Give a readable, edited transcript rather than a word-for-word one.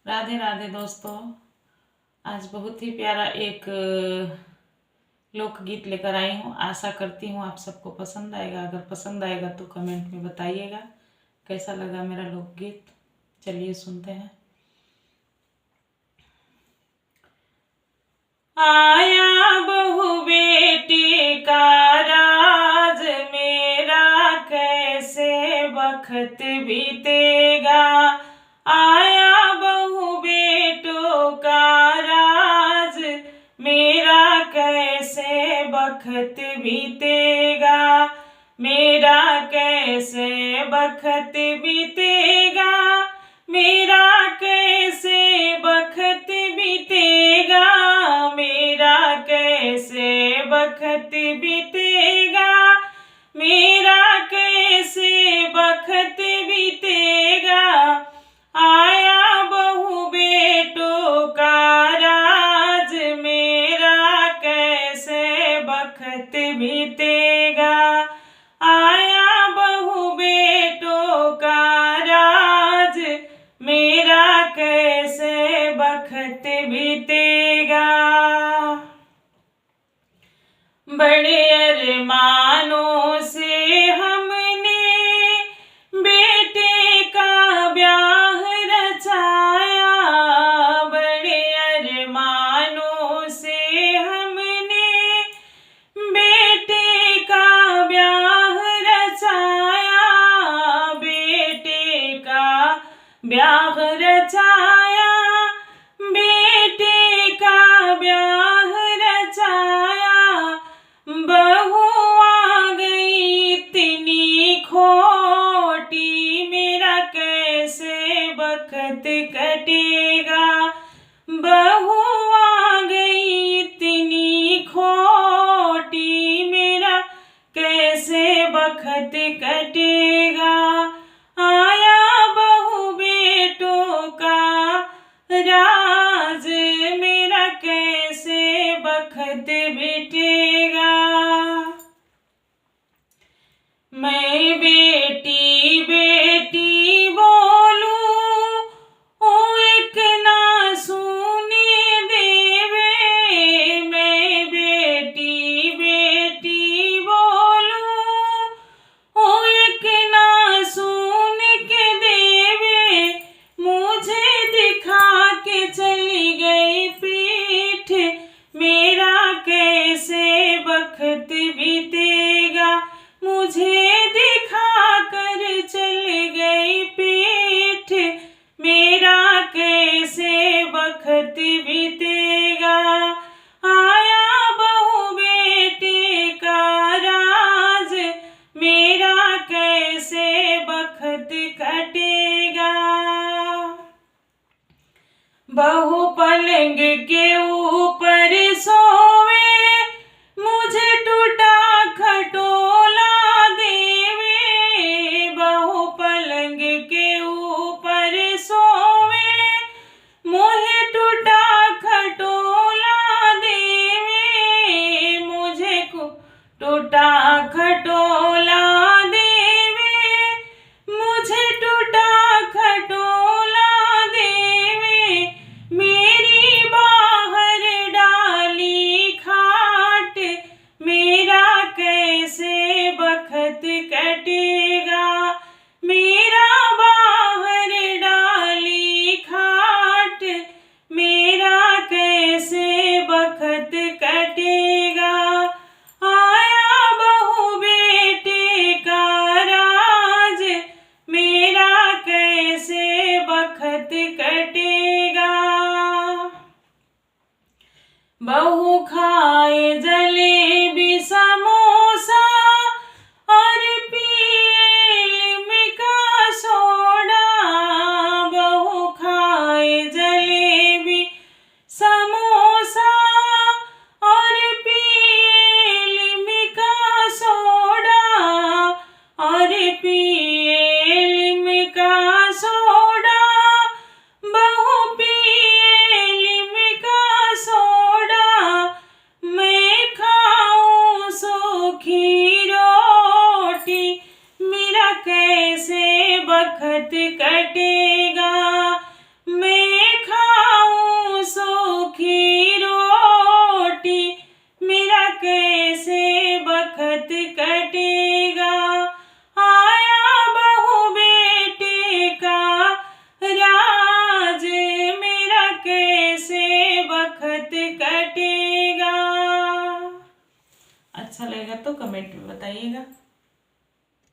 राधे राधे दोस्तों। आज बहुत ही प्यारा एक लोकगीत लेकर आई हूँ। आशा करती हूँ आप सबको पसंद आएगा। अगर पसंद आएगा तो कमेंट में बताइएगा कैसा लगा मेरा लोकगीत। चलिए सुनते हैं। आया बहू बेटी का राज मेरा, कैसे वक्त बीतेगा। आया बहू बेटों का राज मेरा, कैसे वक्त बीतेगा। मेरा कैसे वक्त बीतेगा। मेरा कैसे वक्त बीतेगा। मेरा कैसे वक्त बीतेगा। मेरा कैसे वक्त बीतेगा। आया बहू बेटों का राज मेरा, कैसे वक्त बीतेगा। आया बहू बेटों का राज मेरा, कैसे वक्त बीतेगा। बड़े अरमानों से हमने बेटे का ब्याह रचाया। बड़े अरमानों से हमने बेटे का ब्याह रचाया। बेटे का ब्याह रचाया। बेटे का ब्याह रचाया। बहू आ गई इतनी खोटी, मेरा कैसे वक्त कटेगा। बहू आ गई इतनी खोटी, मेरा कैसे वक्त कटेगा। आया बहू बेटों का राज मेरा, कैसे वक्त बीतेगा। मैं बेटी बेटी बोलूं, ओ एक ना सुने देवे। मैं बेटी बेटी बोलूं, ओ एक ना सुन के देवे। मुझे दिखा के चली गई पीठ, मेरा कैसे वक्त बीतेगा। मुझे दिखा कर चल गई पीठ, मेरा कैसे वक्त बीतेगा। आया बहू बेटे का राज मेरा, कैसे वक्त कटेगा। बहू पलंग के ऊपर सोवे, मुझे टूटा खटोला देवे। बहू पलंग के ऊपर सोवे, मुझे टूटा खटोला देवे। मुझे टूटा खटोला देवे। मुझे टूटा खटोला देवे। मेरी बाहर डाली खाट, मेरा कैसे वक्त कटेगा। मेरा बाहर डाली खाट, मेरा कैसे वक्त कटेगा। आया बहू बेटे का राज मेरा, कैसे वक्त कटेगा। बहू खाए जलेबी समोसा और पिए लिम्का सोडा। बहू खाए जलेबी समोसा और पिए लिम्का सोडा। और पिए लिम्का सोडा। बहू पिए लिम्का सोडा। मैं खाऊं सूखी रोटी, मेरा कैसे वक्त कटेगा। मैं कमेंट में बताइएगा।